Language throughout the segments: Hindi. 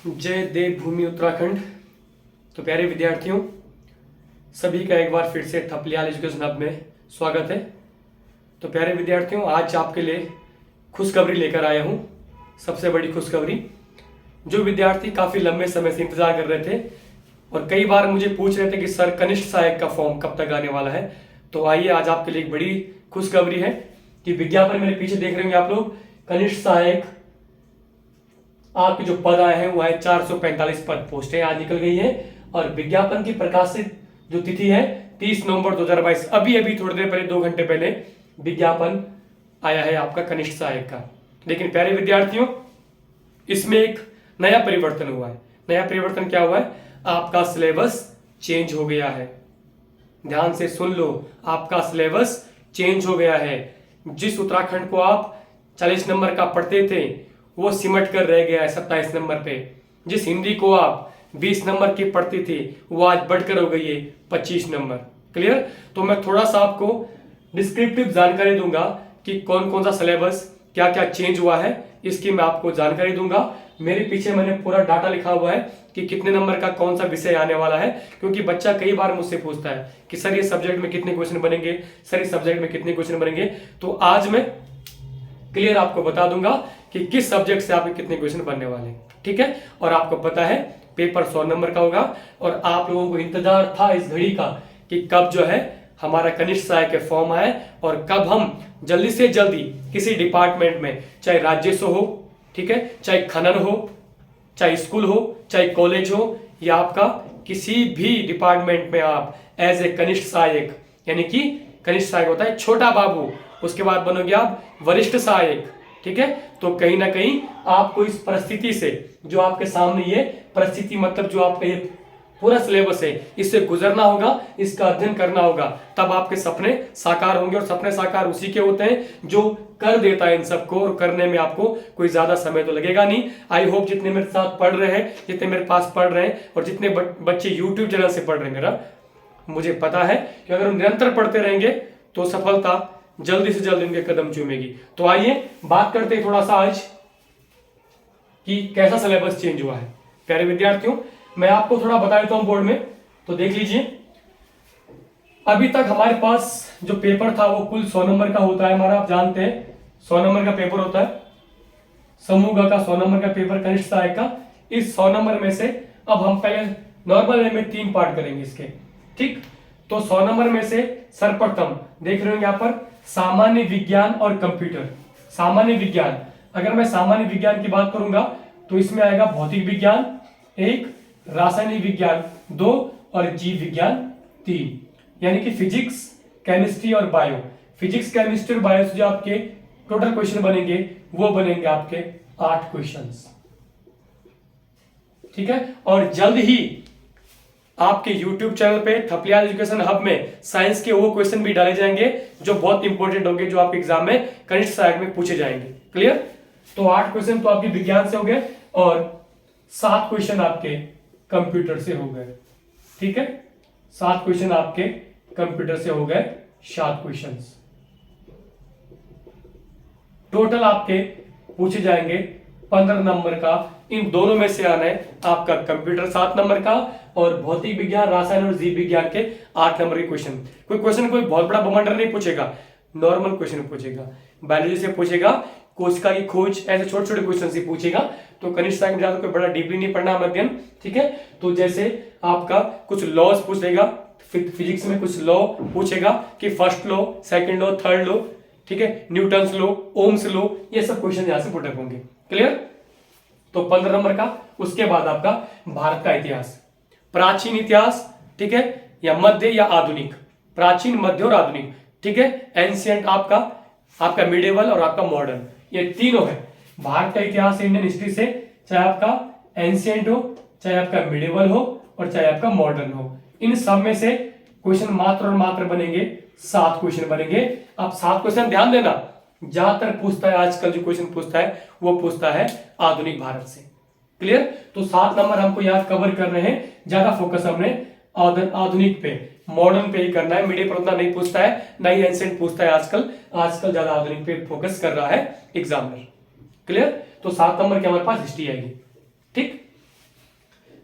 जय देवभूमि उत्तराखंड। तो प्यारे विद्यार्थियों, सभी का एक बार फिर से थपलियाल एजुकेशन हब में स्वागत है। तो प्यारे विद्यार्थियों, आज आपके लिए खुशखबरी लेकर आया हूँ। सबसे बड़ी खुशखबरी, जो विद्यार्थी काफ़ी लंबे समय से इंतजार कर रहे थे और कई बार मुझे पूछ रहे थे कि सर कनिष्ठ सहायक का फॉर्म कब तक आने वाला है, तो आइए आज आपके लिए एक बड़ी खुशखबरी है कि विज्ञापन मेरे पीछे देख रहे होंगे आप लोग। कनिष्ठ सहायक आपके जो पद आए हैं वो है 445 पद पोस्टें आज निकल गई है और विज्ञापन की प्रकाशित जो तिथि है 30 नवंबर 2022। अभी अभी थोड़ी देर पहले 2 घंटे पहले विज्ञापन आया है आपका कनिष्ठ सहायक का। लेकिन प्यारे विद्यार्थियों, इसमें एक नया परिवर्तन हुआ है। नया परिवर्तन क्या हुआ है? आपका सिलेबस चेंज हो गया है। ध्यान से सुन लो, आपका सिलेबस चेंज हो गया है। जिस उत्तराखंड को आप 40 नंबर का पढ़ते थे वो सिमट कर रह गया है 27 नंबर पे। जिस हिंदी को आप 20 नंबर की पढ़ती थी वो आज बढ़कर हो गई है 25 नंबर। क्लियर? तो मैं थोड़ा सा आपको डिस्क्रिप्टिव जानकारी दूंगा कि कौन कौन सा सिलेबस क्या क्या चेंज हुआ है, इसकी मैं आपको जानकारी दूंगा। मेरे पीछे मैंने पूरा डाटा लिखा हुआ है कि कितने नंबर का कौन सा विषय आने वाला है, क्योंकि बच्चा कई बार मुझसे पूछता है कि सर ये सब्जेक्ट में कितने क्वेश्चन बनेंगे, सर इस सब्जेक्ट में कितने क्वेश्चन बनेंगे। तो आज मैं क्लियर आपको बता दूंगा कि किस सब्जेक्ट से आपके कितने क्वेश्चन बनने वाले हैं। ठीक है? और आपको पता है पेपर 100 नंबर का होगा और आप लोगों को इंतजार था इस घड़ी का कि कब जो है हमारा कनिष्ठ सहायक के फॉर्म आए और कब हम जल्दी से जल्दी किसी डिपार्टमेंट में, चाहे राजस्व हो, ठीक है, चाहे खनन हो, चाहे स्कूल हो, चाहे कॉलेज हो, या आपका किसी भी डिपार्टमेंट में आप एज ए कनिष्ठ सहायक, यानी कि कनिष्ठ सहायक होता है छोटा बाबू, उसके बाद बनोगे आप वरिष्ठ सहायक। ठीक है? तो कहीं ना कहीं आपको इस परिस्थिति से, जो आपके सामने ये परिस्थिति मतलब जो आपका ये पूरा सिलेबस है, इससे गुजरना होगा, इसका अध्ययन करना होगा, तब आपके सपने साकार होंगे। और सपने साकार उसी के होते हैं जो कर देता है इन सबको, और करने में आपको कोई ज्यादा समय तो लगेगा नहीं। आई होप जितने मेरे साथ पढ़ रहे हैं, जितने मेरे पास पढ़ रहे हैं और जितने बच्चे यूट्यूब चैनल से पढ़ रहे हैं, मेरा मुझे पता है कि अगर हम निरंतर पढ़ते रहेंगे तो सफलता जल्दी से जल्दी उनके कदम चूमेगी। तो आइए बात करते हैं थोड़ा सा आज कि कैसा सिलेबस चेंज हुआ है। प्यारे विद्यार्थियों, मैं आपको थोड़ा बता देता हूं बोर्ड में, तो देख लीजिए। अभी तक हमारे पास जो पेपर था वो कुल 100 नंबर का होता है हमारा, आप जानते हैं 100 नंबर का पेपर होता है। समूह का 100 नंबर का पेपर कनिष्ठ सहायक का। इस 100 नंबर में से अब हम पहले नॉर्मल वे में 3 पार्ट करेंगे इसके। ठीक? तो 100 नंबर में से सर्वप्रथम देख रहे हो यहाँ पर सामान्य विज्ञान और कंप्यूटर। सामान्य विज्ञान, अगर मैं सामान्य विज्ञान की बात करूंगा तो इसमें आएगा भौतिक विज्ञान 1, रासायनिक विज्ञान 2 और जीव विज्ञान 3, यानी कि फिजिक्स, केमिस्ट्री और बायो। फिजिक्स, केमिस्ट्री और बायो से जो आपके टोटल क्वेश्चन बनेंगे वो बनेंगे आपके 8 क्वेश्चंस। ठीक है? और जल्द ही आपके YouTube चैनल पे थपलियाल एजुकेशन हब में साइंस के वो क्वेश्चन भी डाले जाएंगे जो बहुत इंपॉर्टेंट होंगे, जो आपके एग्जाम में कनिष्ठ सहायक में पूछे जाएंगे। क्लियर? तो 8 क्वेश्चन तो आपके विज्ञान से हो गए और 7 क्वेश्चन आपके कंप्यूटर से हो गए। ठीक है? 7 क्वेश्चन आपके कंप्यूटर से हो गए, 7 क्वेश्चन टोटल आपके पूछे जाएंगे 15 नंबर का। इन दोनों में से आना है आपका कंप्यूटर 7 नंबर का और भौतिक विज्ञान, रसायन और जीव विज्ञान के 8 नंबर के क्वेश्चन। कोई क्वेश्चन कोई बहुत बड़ा बमंडर नहीं पूछेगा, नॉर्मल क्वेश्चन पूछेगा। बायोलॉजी से पूछेगा, कोशिका की खोज, ऐसे छोटे छोटे क्वेश्चन से पूछेगा। तो कनिष्ठ सहायक में ज्यादा कोई बड़ा डीपली नहीं पढ़ना अध्ययन। ठीक है? तो जैसे आपका कुछ लॉज पूछ लेगा, फिजिक्स में कुछ लॉ पूछेगा कि first law, second law, third law, ठीक है, न्यूटन्स लॉ, ओम्स लॉ, ये सब क्वेश्चन यहां से पुटअप होंगे। क्लियर? तो 15 नंबर का। उसके बाद आपका भारत का इतिहास, प्राचीन इतिहास, ठीक है, या मध्य या आधुनिक, प्राचीन, मध्य और आधुनिक। ठीक है? एंशिएंट आपका मिडिवल और आपका मॉडर्न, ये तीनों है। भारत का इतिहास इंडियन हिस्ट्री से, चाहे आपका एंशिएंट हो, चाहे आपका मिडिवल हो और चाहे आपका मॉडर्न हो, इन सब में से क्वेश्चन मात्र और मात्र बनेंगे 7 क्वेश्चन बनेंगे। आप 7 क्वेश्चन ध्यान देना, ज्यादातर पूछता है आजकल जो क्वेश्चन पूछता है वो पूछता है आधुनिक भारत से। क्लियर? तो 7 नंबर हमको याद कवर कर रहे हैं, ज्यादा फोकस हमने आधुनिक पे, मॉडर्न पे ही करना है। मीडिया पर उतना नहीं पूछता है, ना ही एंशिएंट पूछता है आजकल ज्यादा आधुनिक पे फोकस कर रहा है एग्जामिनर। क्लियर? तो 7 नंबर की हमारे पास हिस्ट्री आएगी। ठीक?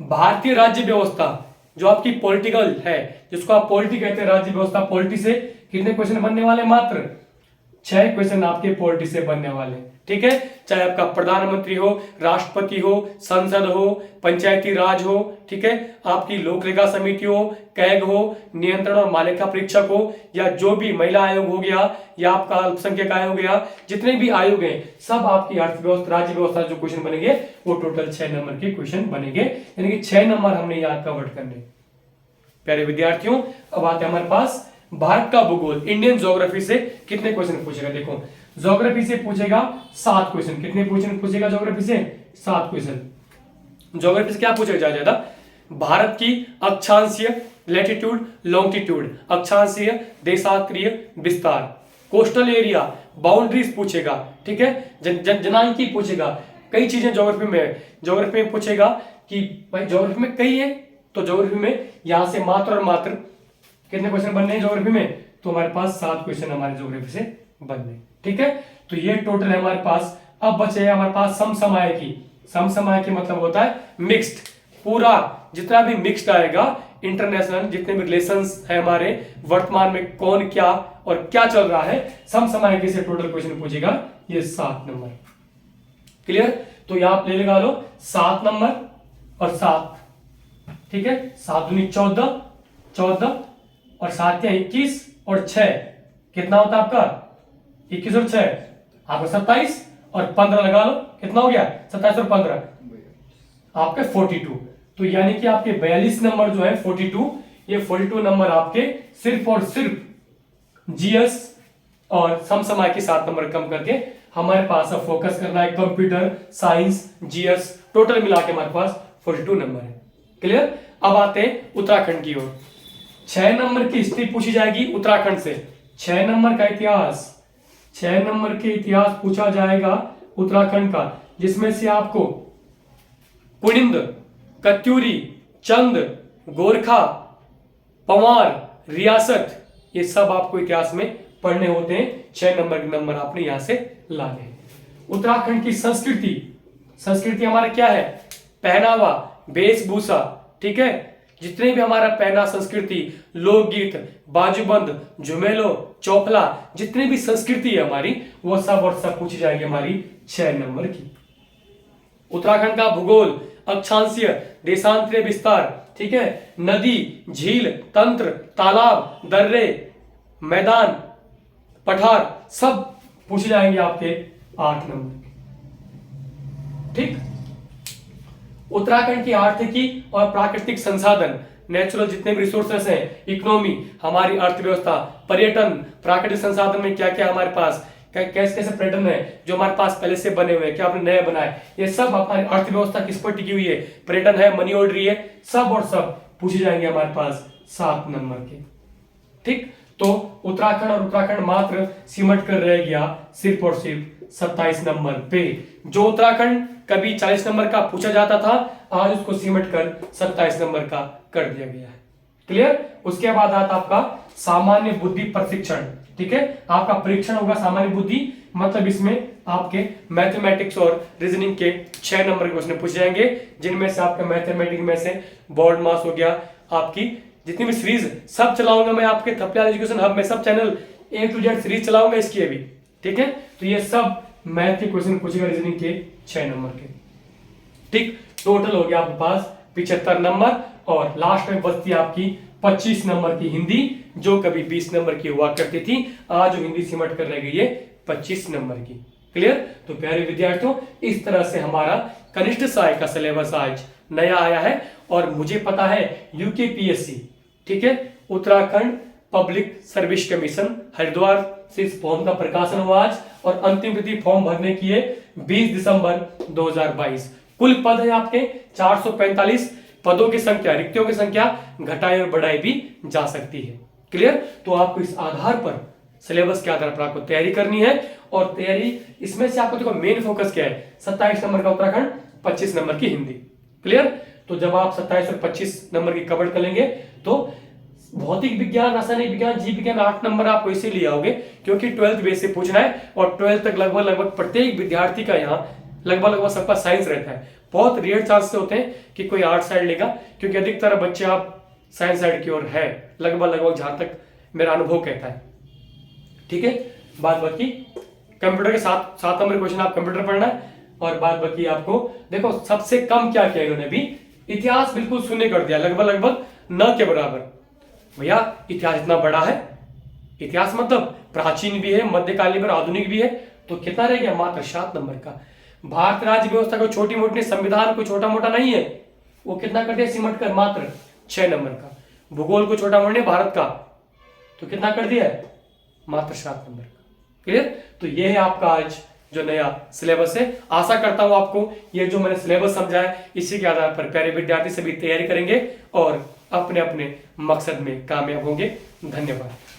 भारतीय राज्य व्यवस्था जो आपकी पॉलिटिकल है, जिसको आप पॉलिटी कहते हैं, राज्य व्यवस्था पॉलिटी से कितने क्वेश्चन बनने वाले? मात्र 6 क्वेश्चन आपके पॉलिटी से बनने वाले। ठीक है, चाहे आपका प्रधानमंत्री हो, राष्ट्रपति हो, संसद हो, पंचायती राज हो, ठीक है, आपकी लोक लेखा समिति हो, कैग हो, नियंत्रण और मान्यता परीक्षक हो, या जो भी महिला आयोग हो गया, या आपका अल्पसंख्यक आयोग हो गया, जितने भी आयोग हैं सब आपकी अर्थव्यवस्था राज्य व्यवस्था जो क्वेश्चन बनेंगे वो टोटल 6 नंबर के क्वेश्चन बनेंगे, यानी कि 6 नंबर हमने याद कवर करने। प्यारे विद्यार्थियों, अब आते हैं हमारे पास भारत का भूगोल, इंडियन ज्योग्राफी से कितने क्वेश्चन पूछेगा? देखो, ज्योग्राफी से पूछेगा 7 क्वेश्चन। कितने क्वेश्चन पूछेगा ज्योग्राफी से? 7 क्वेश्चन। ज्योग्राफी से क्या पूछेगा ज्यादा? भारत की अक्षांशीय, लैटिट्यूड, लॉन्गिट्यूड, अक्षांशीय, देशांतरीय विस्तार, कोस्टल एरिया, बाउंड्रीज पूछेगा। ठीक है, जनांकी पूछेगा। कई चीजें ज्योग्राफी में, ज्योग्राफी में पूछेगा कि भाई ज्योग्राफी में कई है, तो ज्योग्राफी में यहां से मात्र और मात्र कितने क्वेश्चन बनने हैं ज्योग्राफी में? तो हमारे पास 7 क्वेश्चन हमारे ज्योग्राफी से बनने। ठीक है, तो ये टोटल है हमारे पास। अब बचे हमारे पास समसमायकी। समसमायकी मतलब होता है मिक्स्ड, पूरा जितना भी मिक्स्ड आएगा, इंटरनेशनल जितने भी रिलेशंस है हमारे, वर्तमान में कौन क्या और क्या चल रहा है, समसमायकी से टोटल क्वेश्चन पूछेगा ये 7 नंबर। क्लियर? तो यहां आप ले लगा लो 7 नंबर और 7। ठीक है, 7 दूनी 14, 14 और 7 या 21 और 6 कितना होता है आपका? 21 और 6 आपका 27 और 15 लगा लो, कितना हो गया? 27 और 15 आपके 42। तो यानी कि आपके 42 नंबर जो है 42, ये 42 नंबर आपके सिर्फ और सिर्फ जीएस और समसमायकी 7 नंबर कम करके हमारे पास अब फोकस करना है कंप्यूटर साइंस, जीएस, टोटल मिला के हमारे पास 42 नंबर है। क्लियर? अब आते हैं उत्तराखंड की ओर। 6 नंबर की हिस्ट्री पूछी जाएगी उत्तराखंड से। 6 नंबर का इतिहास, 6 नंबर के इतिहास पूछा जाएगा उत्तराखंड का, जिसमें से आपको पुनिंद, कत्यूरी, चंद, गोरखा, पंवार, रियासत, ये सब आपको इतिहास में पढ़ने होते हैं। 6 नंबर के नंबर आपने यहां से लाने। उत्तराखंड की संस्कृति, संस्कृति हमारा क्या है? पहनावा, वेशभूषा, ठीक है, जितने भी हमारा पहना, संस्कृति, लोकगीत, बाजूबंद, झुमेलो, चौफला, जितनी भी संस्कृति है हमारी, वो सब और सब पूछी जाएगी हमारी 6 नंबर की। उत्तराखंड का भूगोल, अक्षांशीय, देशांतरीय विस्तार, ठीक है, नदी, झील, तंत्र, तालाब, दर्रे, मैदान, पठार, सब पूछे जाएंगे आपके 8 नंबर के। ठीक, उत्तराखंड की आर्थिकी और प्राकृतिक संसाधन, नेचुरल जितने भी रिसोर्सेस हैं, इकोनॉमी, हमारी अर्थव्यवस्था, पर्यटन, प्राकृतिक संसाधन में क्या क्या हमारे पास, कैसे कैसे पर्यटन है जो हमारे पास पहले से बने हुए हैं, क्या आपने नए बनाए, ये सब हमारी अर्थव्यवस्था किस पर टिकी हुई है, पर्यटन है, मनी ऑर्डर है, सब और सब पूछे जाएंगे हमारे पास 7 नंबर के। ठीक, तो उत्तराखंड और उत्तराखंड मात्र सिमट कर रह गया सिर्फ और सिर्फ 27 नंबर पे। जो उत्तराखंड कभी 40 नंबर का पूछा जाता था, आज उसको सिमट कर 27 नंबर का कर दिया गया है। क्लियर? उसके बाद आता आपका सामान्य बुद्धि प्रशिक्षण। ठीक है, आपका परीक्षण होगा सामान्य बुद्धि, मतलब इसमें आपके मैथमेटिक्स और रीजनिंग के 6 नंबर के क्वेश्चन पूछे जाएंगे, जिनमें से आपका मैथमेटिक्स में से बोर्ड मास हो गया, आपकी जितनी भी सीरीज सब चलाऊंगा मैं आपके थपलियाल एजुकेशन हब में, सब channel A to Z series चलाऊंगा इसकी अभी। ठीक है, तो ये सब मैथ के क्वेश्चन पूछेगा रीजनिंग के 6 नंबर के। ठीक, टोटल हो गया आपके पास 75 नंबर, और लास्ट में बचती आपकी 25 नंबर की हिंदी, जो कभी 20 नंबर की हुआ करती थी, आज जो हिंदी सिमट कर रह गई है 25 नंबर की। क्लियर? तो प्यारे विद्यार्थियों, इस तरह से हमारा कनिष्ठ सहायक का सिलेबस आज नया आया है, और मुझे पता है यूकेपीएससी, ठीक है, Uttarakhand public service commission Haridwar से इस फॉर्म का प्रकाशन हुआ आज, और अंतिम तिथि फॉर्म भरने की है 20 दिसंबर 2022। कुल पद है आपके 445, पदों की संख्या, रिक्तियों की संख्या घटाई और बढ़ाई भी जा सकती है। क्लियर? तो आपको इस आधार पर, सिलेबस के आधार पर आपको तैयारी करनी है, और तैयारी इसमें से आपको देखो मेन फोकस क्या है, 27 नंबर का उत्तराखंड, 25 नंबर की हिंदी। क्लियर? तो जब आप 27 और 25 नंबर की कवर कर लेंगे, तो भौतिक विज्ञान, रासायनिक विज्ञान, जीव विज्ञान 8 नंबर आप इसीलिए आओगे क्योंकि 12th बेस से पूछना है, और 12th तक लगभग प्रत्येक विद्यार्थी का यहाँ लगभग सबका साइंस रहता है। बहुत रेयर चांस होते हैं कि कोई आर्ट साइड लेगा, क्योंकि अधिकतर बच्चे आप साइंस साइड की ओर है, लगभग जहां तक मेरा अनुभव कहता है। ठीक है, बाद बाकी कंप्यूटर के 7 नंबर क्वेश्चन आप कंप्यूटर पढ़ना है, और बाद बाकी आपको देखो सबसे कम क्या किया इन्होंने भी, इतिहास बिल्कुल शून्य कर दिया, लगभग न के बराबर। भैया इतिहास इतना बड़ा है, इतिहास मतलब प्राचीन भी है, मध्यकालीन भी, आधुनिक भी है, तो कितना रह गया, मात्र 7 नंबर का। भारत राज्य व्यवस्था को छोटी मोटी, संविधान को छोटा मोटा नहीं है, वो कितना कर दिया सिमट कर, मात्र 6 नंबर का। भूगोल को छोटा मोटा भारत का, तो कितना कर दिया है, मात्र 7 नंबर का। क्लियर? तो ये है आपका आज जो नया सिलेबस है। आशा करता हूं आपको ये जो मैंने सिलेबस समझाया, इसी के आधार पर प्यारे विद्यार्थी सभी तैयारी करेंगे और अपने अपने मकसद में कामयाब होंगे। धन्यवाद।